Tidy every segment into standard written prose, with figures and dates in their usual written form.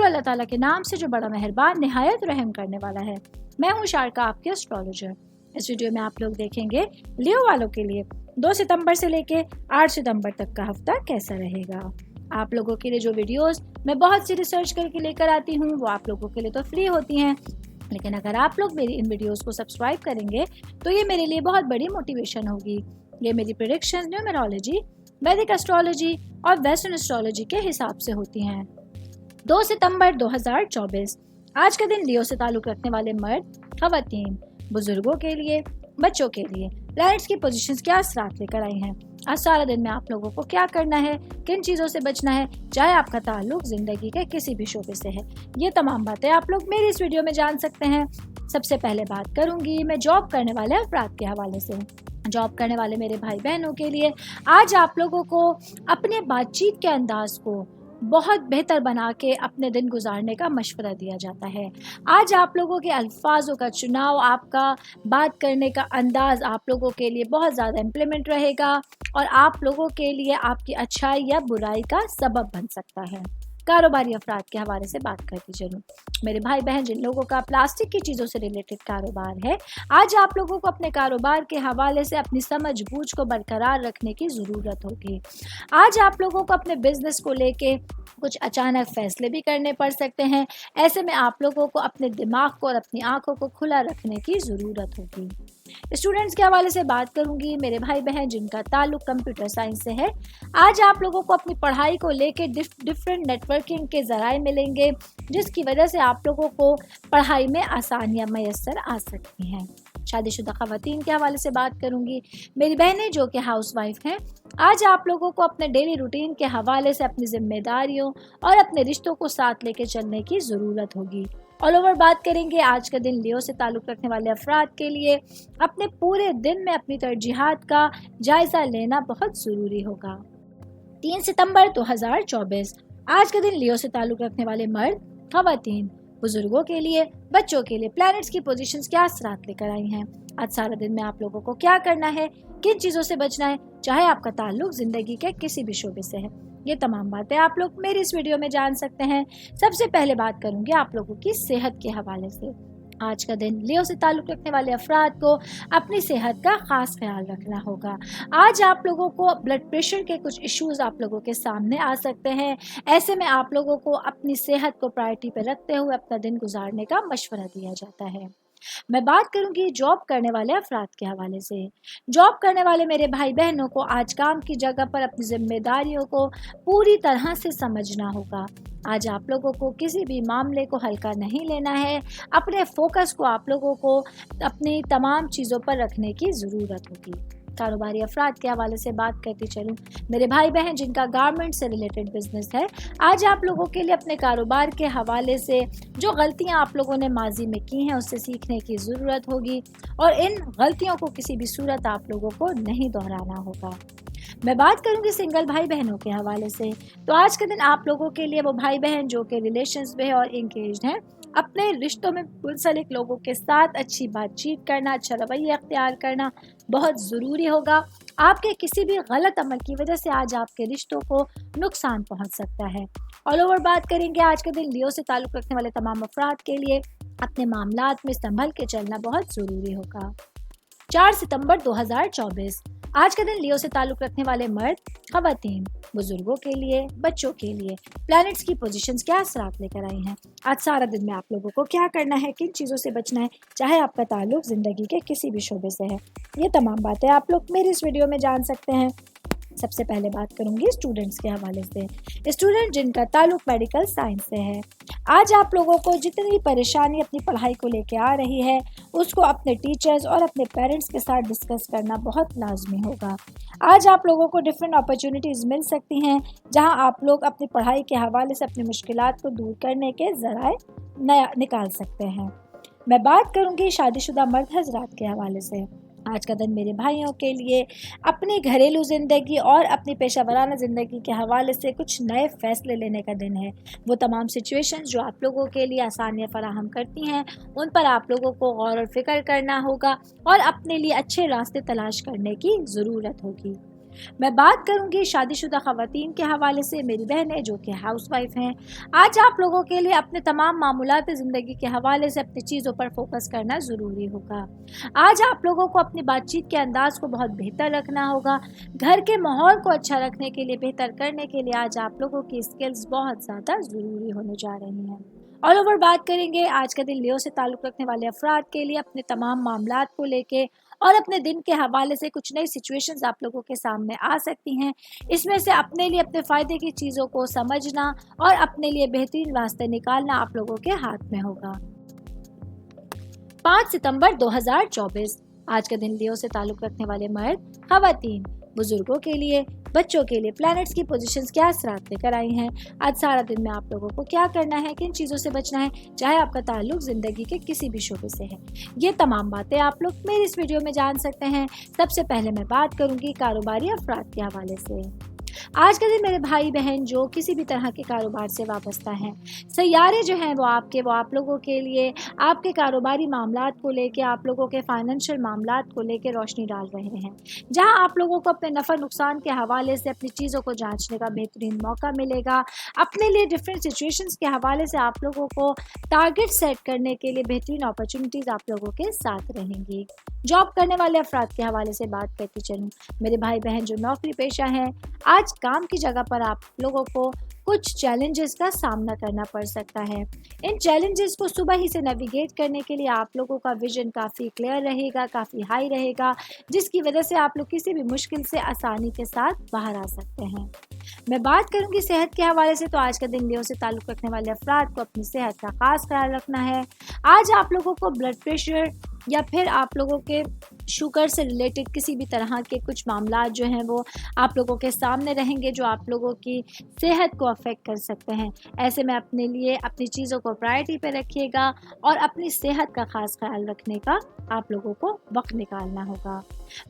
اللہ ताला के नाम से जो बड़ा मेहरबान निहायत रहम करने वाला है। मैं हूँ शारका, आपके एस्ट्रोलॉजर। इस वीडियो में आप लोग देखेंगे लियो वालों के लिए 2 सितंबर से लेके 8 सितंबर तक का हफ्ता कैसा रहेगा। आप लोगों के लिए जो वीडियोस मैं बहुत सी रिसर्च करके लेकर आती हूँ वो आप लोगों के लिए तो फ्री होती हैं, लेकिन अगर आप लोग मेरी इन वीडियोस को सब्सक्राइब करेंगे तो ये मेरे लिए बहुत बड़ी मोटिवेशन होगी। ये मेरी प्रेडिक्शंस न्यूमरोलॉजी, वैदिक एस्ट्रोलॉजी और वेस्टर्न एस्ट्रोलॉजी के हिसाब से होती हैं। 2 सितंबर 2024 आज का दिन लियो से ताल्लुक रखने वाले मर्द, खवातीन, बुजुर्गों के लिए, बच्चों के लिए प्लैनेट्स की पोजीशंस क्या असरात लेकर आई हैं। आज सारा दिन में आप लोगों को क्या करना है, किन चीज़ों से बचना है, चाहे आपका ताल्लुक जिंदगी के किसी भी शोबे से है, ये तमाम बातें आप लोग मेरी इस वीडियो में जान सकते हैं। सबसे पहले बात करूंगी मैं जॉब करने वाले अफराद के हवाले से। जॉब करने वाले मेरे भाई बहनों के लिए आज आप लोगों को अपने बातचीत के अंदाज को बहुत बेहतर बना के अपने दिन गुजारने का मशवरा दिया जाता है। आज आप लोगों के अल्फाजों का चुनाव, आपका बात करने का अंदाज आप लोगों के लिए बहुत ज़्यादा इम्प्लीमेंट रहेगा और आप लोगों के लिए आपकी अच्छाई या बुराई का सबब बन सकता है। कारोबारी अफराद के हवाले से बात करती चलूँ, मेरे भाई बहन जिन लोगों का प्लास्टिक की चीज़ों से रिलेटेड कारोबार है, आज आप लोगों को अपने कारोबार के हवाले से अपनी समझ बूझ को बरकरार रखने की ज़रूरत होगी। आज आप लोगों को अपने बिजनेस को लेके कुछ अचानक फैसले भी करने पड़ सकते हैं। ऐसे में आप लोगों को अपने दिमाग को और अपनी आंखों को खुला रखने की ज़रूरत होगी। स्टूडेंट्स के हवाले से बात करूंगी, मेरे भाई बहन जिनका ताल्लुक कंप्यूटर साइंस से है, आज आप लोगों को अपनी पढ़ाई को लेके डिफरेंट नेटवर्किंग के ज़राए मिलेंगे, जिसकी वजह से आप लोगों को पढ़ाई में आसानियां मैसर आ सकती हैं। शादीशुदा ख़वातीन के हवाले से बात करूंगी, मेरी बहनें जो कि हाउस वाइफ हैं, आज आप लोगों को अपने डेली रूटीन के हवाले से अपनी जिम्मेदारियों और अपने रिश्तों को साथ लेके चलने की ज़रूरत होगी। ऑल ओवर बात करेंगे आज का दिन लियो से ताल्लुक़ रखने वाले अफराद के लिए अपने पूरे दिन में अपनी तरजीहात का जायज़ा लेना बहुत ज़रूरी होगा। 3 सितंबर 2024 आज का दिन लियो से ताल्लुक़ रखने वाले मर्द, खवातीन, बुजुर्गों के लिए, बच्चों के लिए प्लैनेट्स की पोजीशंस क्या असरात लेकर आई हैं। आज सारा दिन में आप लोगों को क्या करना है, किन चीज़ों से बचना है, चाहे आपका ताल्लुक जिंदगी के किसी भी शोबे से है, ये तमाम बातें आप लोग मेरी इस वीडियो में जान सकते हैं। सबसे पहले बात करूंगी आप लोगों की सेहत के हवाले से। आज का दिन लियो से ताल्लुक़ रखने वाले अफराद को अपनी सेहत का ख़ास ख्याल रखना होगा। आज आप लोगों को ब्लड प्रेशर के कुछ इश्यूज़ आप लोगों के सामने आ सकते हैं। ऐसे में आप लोगों को अपनी सेहत को प्रायोरिटी पर रखते हुए अपना दिन गुजारने का मशवरा दिया जाता है। मैं बात करूंगी जॉब करने वाले अफराद के हवाले से। जॉब करने वाले मेरे भाई बहनों को आज काम की जगह पर अपनी जिम्मेदारियों को पूरी तरह से समझना होगा। आज आप लोगों को किसी भी मामले को हल्का नहीं लेना है। अपने फोकस को आप लोगों को अपनी तमाम चीज़ों पर रखने की ज़रूरत होगी। कारोबारी अफराद के हवाले से बात करती चलूँ, मेरे भाई बहन जिनका गारमेंट से रिलेटेड बिजनेस है, आज आप लोगों के लिए अपने कारोबार के हवाले से जो गलतियां आप लोगों ने माजी में की हैं उससे सीखने की ज़रूरत होगी और इन गलतियों को किसी भी सूरत आप लोगों को नहीं दोहराना होगा। मैं बात करूंगी सिंगल भाई बहनों के हवाले से, तो आज के दिन आप लोगों के लिए वो भाई बहन जो कि रिलेशंस में है और इंगेज्ड हैं, अपने रिश्तों में मुंसलिक लोगों के साथ अच्छी बातचीत करना, अच्छा रवैया अख्तियार करना बहुत ज़रूरी होगा। आपके किसी भी गलत अमल की वजह से आज आपके रिश्तों को नुकसान पहुंच सकता है। ऑल ओवर बात करेंगे आज के दिन लियो से ताल्लुक़ रखने वाले तमाम अफराद के लिए अपने मामलात में संभल के चलना बहुत ज़रूरी होगा। 4 सितंबर 2024 आज के दिन लियो से ताल्लुक़ रखने वाले मर्द, खवातीन, बुजुर्गों के लिए, बच्चों के लिए प्लैनेट्स की पोजीशंस क्या असरात लेकर आई हैं। आज सारा दिन में आप लोगों को क्या करना है, किन चीज़ों से बचना है, चाहे आपका ताल्लुक ज़िंदगी के किसी भी शोबे से है, ये तमाम बातें आप लोग मेरी इस वीडियो में जान सकते हैं। सबसे पहले बात करूंगी स्टूडेंट्स के हवाले से। स्टूडेंट जिनका ताल्लुक मेडिकल साइंस से है, आज आप लोगों को जितनी परेशानी अपनी पढ़ाई को लेके आ रही है उसको अपने टीचर्स और अपने पेरेंट्स के साथ डिस्कस करना बहुत लाजमी होगा। आज आप लोगों को डिफरेंट अपॉर्चुनिटीज़ मिल सकती हैं जहां आप लोग अपनी पढ़ाई के हवाले से अपनी मुश्किलात को दूर करने के ज़राए निकाल सकते हैं। मैं बात करूंगी शादीशुदा मर्द हजरात के हवाले से। आज का दिन मेरे भाइयों के लिए अपनी घरेलू ज़िंदगी और अपनी पेशा वराना ज़िंदगी के हवाले से कुछ नए फ़ैसले लेने का दिन है। वो तमाम सिचुएशंस जो आप लोगों के लिए आसानियाँ फराहम करती हैं उन पर आप लोगों को गौर और फिक्र करना होगा और अपने लिए अच्छे रास्ते तलाश करने की ज़रूरत होगी। मैं बात करूंगी शादीशुदा खवातीन के हवाले से, मेरी बहनें जो कि हाउस वाइफ हैं। आज आप लोगों के लिए अपने तमाम मामूलात ज़िंदगी के हवाले से अपनी चीज़ों पर फोकस करना ज़रूरी होगा। आज आप लोगों को अपनी बातचीत के अंदाज को बहुत बेहतर रखना होगा। घर के माहौल को अच्छा रखने के लिए, बेहतर करने के लिए आज आप लोगों की स्किल्स बहुत ज़्यादा ज़रूरी होने जा रही हैं। ऑल ओवर बात करेंगे आज का दिन लियो से ताल्लुक़ रखने वाले अफराद के लिए अपने तमाम मामलात को लेके और अपने दिन के हवाले से कुछ नई सिचुएशंस आप लोगों के सामने आ सकती हैं। इसमें से अपने लिए अपने फ़ायदे की चीज़ों को समझना और अपने लिए बेहतरीन रास्ते निकालना आप लोगों के हाथ में होगा। 5 सितंबर 2024 आज का दिन लियो से ताल्लुक़ रखने वाले मर्द, खवातीन, बुजुर्गों के लिए, बच्चों के लिए प्लैनेट्स की पोजीशंस क्या असरात लेकर आई हैं। आज सारा दिन में आप लोगों को क्या करना है, किन चीज़ों से बचना है, चाहे आपका ताल्लुक ज़िंदगी के किसी भी शोबे से है। ये तमाम बातें आप लोग मेरी इस वीडियो में जान सकते हैं। सबसे पहले मैं बात करूंगी कारोबारी अफराद के हवाले से। आज के दिन मेरे भाई बहन जो किसी भी तरह के कारोबार से वाबस्ता हैं, सैयारे जो हैं वो आप लोगों के लिए आपके कारोबारी मामलात को लेके, आप लोगों के फाइनेंशियल मामलात को लेके रोशनी डाल रहे हैं। जहां आप लोगों को अपने नफ़ा नुकसान के हवाले से अपनी चीज़ों को जांचने का बेहतरीन मौका मिलेगा। अपने लिए डिफरेंट सिचुएशंस के हवाले से आप लोगों को टारगेट सेट करने के लिए बेहतरीन अपॉर्चुनिटीज़ आप लोगों के साथ रहेंगी। जॉब करने वाले अफराद के हवाले से बात करती चलूँ, मेरे भाई बहन जो नौकरी पेशा हैं, आज काम की जगह पर आप लोगों को कुछ चैलेंजेस का सामना करना पड़ सकता है। इन चैलेंजेस को सुबह ही से नेविगेट करने के लिए आप लोगों का विजन काफ़ी क्लियर रहेगा, काफ़ी हाई रहेगा, जिसकी वजह से आप लोग किसी भी मुश्किल से आसानी के साथ बाहर आ सकते हैं। मैं बात करूंगी सेहत के हवाले से, तो आज का दिन लियो से ताल्लुक़ रखने वाले अफराद को अपनी सेहत का ख़ास ख्याल रखना है। आज आप लोगों को ब्लड प्रेशर या फिर आप लोगों के शुगर से रिलेटेड किसी भी तरह के कुछ मामलात जो हैं वो आप लोगों के सामने रहेंगे, जो आप लोगों की सेहत को अफेक्ट कर सकते हैं। ऐसे में अपने लिए अपनी चीज़ों को प्रायोरिटी पे रखिएगा और अपनी सेहत का ख़ास ख्याल रखने का आप लोगों को वक्त निकालना होगा।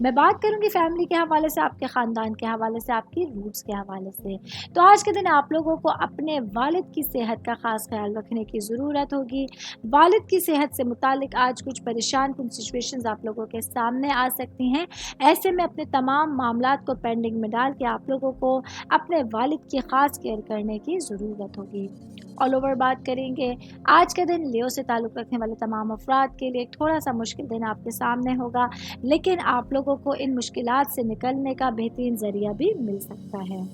मैं बात करूंगी फैमिली के हवाले से, आपके ख़ानदान के हवाले से, आपकी रूट्स के हवाले से। तो आज के दिन आप लोगों को अपने वालिद की सेहत का ख़ास ख्याल रखने की ज़रूरत होगी। वालिद की सेहत से मुतालिक आज कुछ परेशान कुन सिचुएशंस आप लोगों के सामने आ सकती हैं। ऐसे में अपने तमाम मामलात को पेंडिंग में डाल के आप लोगों को अपने वालिद की ख़ास केयर करने की ज़रूरत होगी। ऑल ओवर बात करेंगे, आज का दिन लियो से ताल्लुक़ रखने वाले तमाम अफराद के लिए एक थोड़ा सा मुश्किल दिन आपके सामने होगा, लेकिन आप लोगों को इन मुश्किलात से निकलने का बेहतरीन ज़रिया भी मिल सकता है।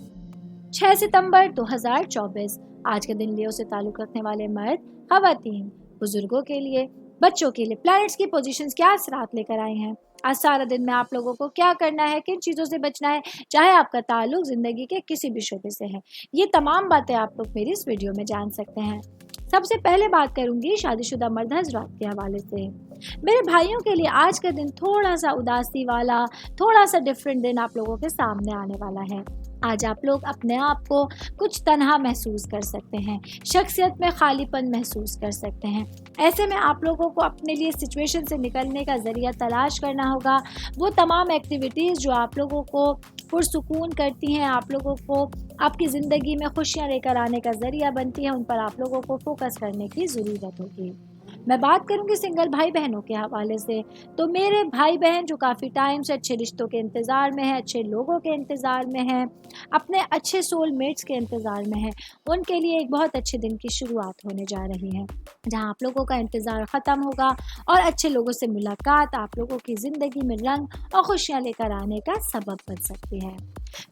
6 सितंबर 2024 आज के दिन लियो से ताल्लुक़ रखने वाले मर्द, खवातीन, बुजुर्गों के लिए, बच्चों के लिए प्लैनेट्स की पोजीशंस क्या असरात लेकर आए हैं। आज सारा दिन में आप लोगों को क्या करना है, किन चीज़ों से बचना है, चाहे आपका ताल्लुक ज़िंदगी के किसी भी शोबे से है। ये तमाम बातें आप लोग मेरी इस वीडियो में जान सकते हैं। सबसे पहले बात करूंगी शादीशुदा मर्द हज़रात के हवाले से। मेरे भाइयों के लिए आज का दिन थोड़ा सा उदासी वाला, थोड़ा सा डिफरेंट दिन आप लोगों के सामने आने वाला है। आज आप लोग अपने आप को कुछ तन्हा महसूस कर सकते हैं, शख्सियत में खालीपन महसूस कर सकते हैं। ऐसे में आप लोगों को अपने लिए सिचुएशन से निकलने का ज़रिया तलाश करना होगा। वो तमाम एक्टिविटीज़ जो आप लोगों को पुरसुकून करती हैं, आप लोगों को आपकी ज़िंदगी में खुशियाँ लेकर आने का ज़रिया बनती हैं, उन पर आप लोगों को फोकस करने की ज़रूरत होगी। मैं बात करूंगी सिंगल भाई बहनों के हवाले से। तो मेरे भाई बहन जो काफ़ी टाइम से अच्छे रिश्तों के इंतज़ार में हैं, अच्छे लोगों के इंतज़ार में हैं, अपने अच्छे सोलमेट्स के इंतज़ार में हैं, उनके लिए एक बहुत अच्छे दिन की शुरुआत होने जा रही है, जहां आप लोगों का इंतज़ार ख़त्म होगा और अच्छे लोगों से मुलाकात आप लोगों की ज़िंदगी में रंग और खुशियाँ लेकर आने का सबब बन सकती है।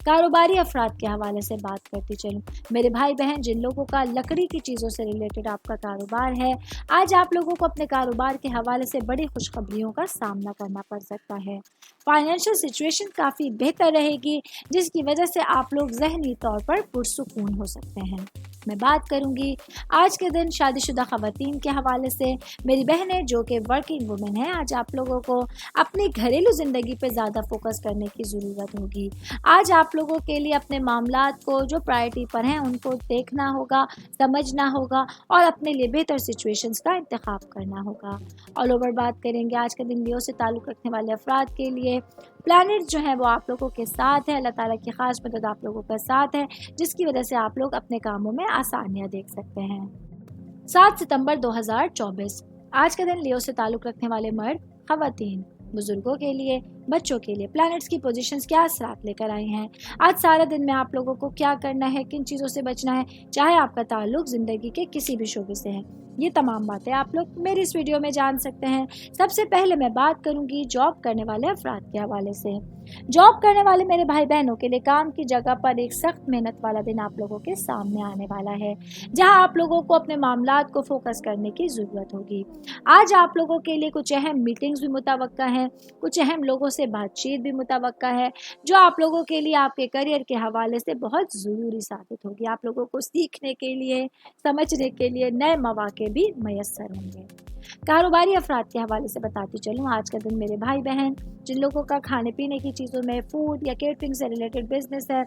कारोबारी अफराद के हवाले से बात करती चलूँ, मेरे भाई बहन जिन लोगों का लकड़ी की चीज़ों से रिलेटेड आपका कारोबार है, आज आप लोगों को अपने कारोबार के हवाले से बड़ी खुशखबरियों का सामना करना पड़ सकता है। फाइनेंशियल सिचुएशन काफ़ी बेहतर रहेगी, जिसकी वजह से आप लोग ज़हनी तौर पर पुरसुकून हो सकते हैं। मैं बात करूंगी आज के दिन शादीशुदा ख़वातीन के हवाले से। मेरी बहनें जो कि वर्किंग वुमेन हैं, आज आप लोगों को अपनी घरेलू ज़िंदगी पे ज़्यादा फोकस करने की ज़रूरत होगी। आज आप लोगों के लिए अपने मामलात को जो प्रायोरिटी पर हैं उनको देखना होगा, समझना होगा और अपने लिए बेहतर सिचुएशंस का इंतखाब करना होगा। ऑल ओवर बात करेंगे आज के दिन लियो से ताल्लुक़ रखने वाले अफराद के लिए। प्लैनेट जो है वो आप लोगों के साथ है, अल्लाह ताला की ख़ास मदद आप लोगों के साथ है, जिसकी वजह से आप लोग अपने कामों में आसानियाँ देख सकते हैं। 7 सितंबर 2024 आज का दिन लियो से ताल्लुक़ रखने वाले मर्द, ख़वातीन, बुजुर्गों के लिए, बच्चों के लिए प्लैनेट्स की पोजीशंस क्या असरात लेकर आई हैं। आज सारा दिन में आप लोगों को क्या करना है, किन चीज़ों से बचना है, चाहे आपका ताल्लुक ज़िंदगी के किसी भी शोबे से है। ये तमाम बातें आप लोग मेरी इस वीडियो में जान सकते हैं। सबसे पहले मैं बात करूंगी जॉब करने वाले अफराद के हवाले से। जॉब करने वाले मेरे भाई बहनों के लिए काम की जगह पर एक सख्त मेहनत वाला दिन आप लोगों के सामने आने वाला है, जहां आप लोगों को अपने मामलात को फोकस करने की ज़रूरत होगी। आज आप लोगों के लिए कुछ अहम मीटिंग्स भी मुतवक्का हैं, कुछ अहम लोगों से बातचीत भी मुतवक्का है, जो आप लोगों के लिए आपके करियर के हवाले से बहुत ज़रूरी साबित होगी। आप लोगों को सीखने के लिए, समझने के लिए नए मौके भी मैसर होंगे। कारोबारी अफराद के हवाले से बताती चलूँ, आज का दिन मेरे भाई बहन जिन लोगों का खाने पीने की चीज़ों में, फूड या केटरिंग से रिलेटेड बिजनेस है,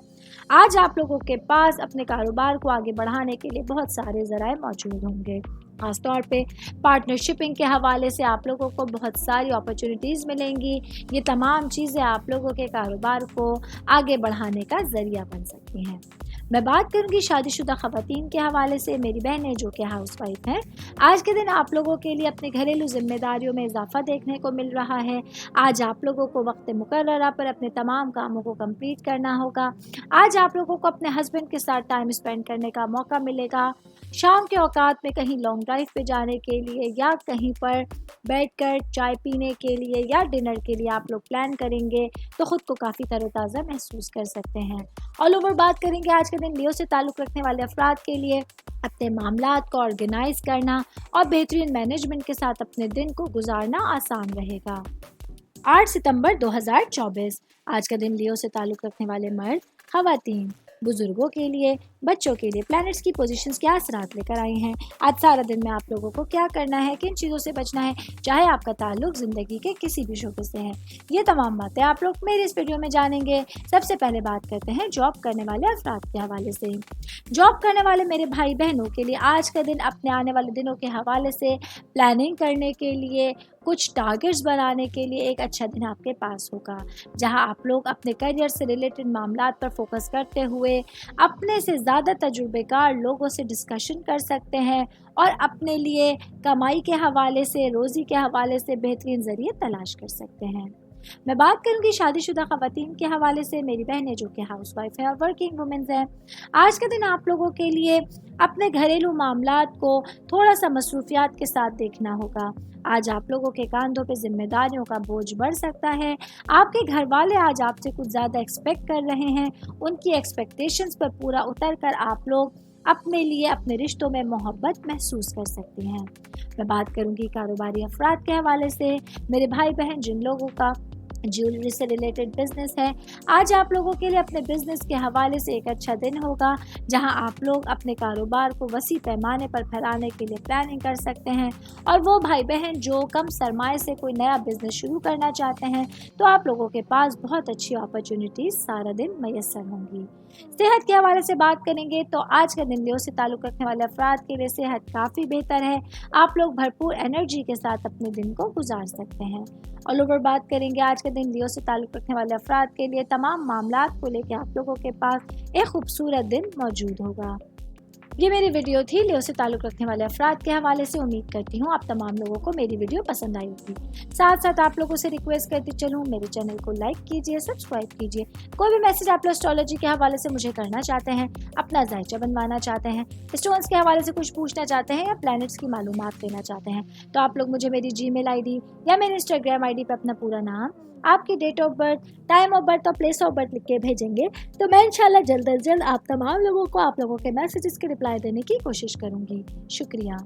आज आप लोगों के पास अपने कारोबार को आगे बढ़ाने के लिए बहुत सारे ज़राए मौजूद होंगे। खासतौर पे पार्टनरशिपिंग के हवाले से आप लोगों को बहुत सारी अपॉर्चुनिटीज़ मिलेंगी। ये तमाम चीज़ें आप लोगों के कारोबार को आगे बढ़ाने का ज़रिया बन सकती हैं। मैं बात करूंगी शादीशुदा ख़वातीन के हवाले से। मेरी बहनें जो कि हाउस वाइफ हैं, आज के दिन आप लोगों के लिए अपनी घरेलू जिम्मेदारियों में इजाफा देखने को मिल रहा है। आज आप लोगों को वक्त मुकर्ररा पर अपने तमाम कामों को कंप्लीट करना होगा। आज आप लोगों को अपने हस्बैंड के साथ टाइम स्पेंड करने का मौका मिलेगा। शाम के औकात में कहीं लॉन्ग ड्राइव पे जाने के लिए या कहीं पर बैठकर चाय पीने के लिए या डिनर के लिए आप लोग प्लान करेंगे तो ख़ुद को काफ़ी तरोताज़ा महसूस कर सकते हैं। ऑल ओवर बात करेंगे आज के दिन लियो से ताल्लुक़ रखने वाले अफराद के लिए अपने मामलात को ऑर्गेनाइज करना और बेहतरीन मैनेजमेंट के साथ अपने दिन को गुजारना आसान रहेगा। 8 सितंबर 2024 आज का दिन लियो से ताल्लुक़ रखने वाले मर्द, ख़वातीन, बुजुर्गों के लिए, बच्चों के लिए प्लैनेट्स की पोजीशंस क्या असरात लेकर आई हैं। आज सारा दिन में आप लोगों को क्या करना है, किन चीज़ों से बचना है, चाहे आपका ताल्लुक ज़िंदगी के किसी भी शोबे से है। ये तमाम बातें आप लोग मेरे इस वीडियो में जानेंगे। सबसे पहले बात करते हैं जॉब करने वाले अफराद के हवाले से। जॉब करने वाले मेरे भाई बहनों के लिए आज का दिन अपने आने वाले दिनों के हवाले से प्लानिंग करने के लिए, कुछ टारगेट्स बनाने के लिए एक अच्छा दिन आपके पास होगा, जहां आप लोग अपने करियर से रिलेटेड मामलात पर फोकस करते हुए अपने से ज़्यादा तजुर्बेकार लोगों से डिस्कशन कर सकते हैं और अपने लिए कमाई के हवाले से, रोज़ी के हवाले से बेहतरीन ज़रिए तलाश कर सकते हैं। मैं बात करूंगी शादीशुदा ख़वातीन के हवाले से। मेरी बहनें जो कि हाउस वाइफ हैं और वर्किंग वुमेन्स हैं, आज के दिन आप लोगों के लिए अपने घरेलू मामलात को थोड़ा सा मसरूफियात के साथ देखना होगा। आज आप लोगों के कांधों पे जिम्मेदारियों का बोझ बढ़ सकता है। आपके घर वाले आज आपसे कुछ ज़्यादा एक्सपेक्ट कर रहे हैं। उनकी एक्सपेक्टेशंस पर पूरा उतर कर आप लोग अपने लिए, अपने रिश्तों में मोहब्बत महसूस कर सकते हैं। मैं बात करूंगी कारोबारी अफराद के हवाले से। मेरे भाई बहन जिन लोगों का ज्वेलरी से रिलेटेड बिजनेस है, आज आप लोगों के लिए अपने बिजनेस के हवाले से एक अच्छा दिन होगा, जहां आप लोग अपने कारोबार को वसी पैमाने पर फैलाने के लिए प्लानिंग कर सकते हैं। और वो भाई बहन जो कम सरमाए से कोई नया बिजनेस शुरू करना चाहते हैं, तो आप लोगों के पास बहुत अच्छी अपॉर्चुनिटीज़ सारा दिन मैसर होंगी। सेहत के हवाले से बात करेंगे तो आज का दिन लियो से ताल्लुक़ रखने वाले अफराद के लिए सेहत काफ़ी बेहतर है। आप लोग भरपूर एनर्जी के साथ अपने दिन को गुजार सकते हैं। ऑल ओवर बात करेंगे आज के दिन लियो से ताल्लुक़ रखने वाले अफराद के लिए तमाम मामलात को लेकर आप लोगों के पास एक खूबसूरत दिन मौजूद होगा। ये मेरी वीडियो थी लियो से ताल्लुक़ रखने वाले अफराद के हवाले से। उम्मीद करती हूँ आप तमाम लोगों को मेरी वीडियो पसंद आई होगी। साथ साथ आप लोगों से रिक्वेस्ट करती चलूँ, मेरे चैनल को लाइक कीजिए, सब्सक्राइब कीजिए। कोई भी मैसेज आप लोग एस्ट्रोलॉजी के हवाले से मुझे करना चाहते हैं, अपना जायचा बनवाना चाहते हैं, स्टोन्स के हवाले से कुछ पूछना चाहते हैं या प्लैनेट्स की मालूमात लेना चाहते हैं, तो आप लोग मुझे मेरी जीमेल आईडी या मेरी इंस्टाग्राम आईडी पर अपना पूरा नाम, आपकी date of birth, time of birth और प्लेस ऑफ बर्थ लिख के भेजेंगे तो मैं इंशाल्लाह जल्द अज जल्द आप तमाम लोगों को आप लोगों के मैसेजेस के रिप्लाई देने की कोशिश करूँगी। शुक्रिया।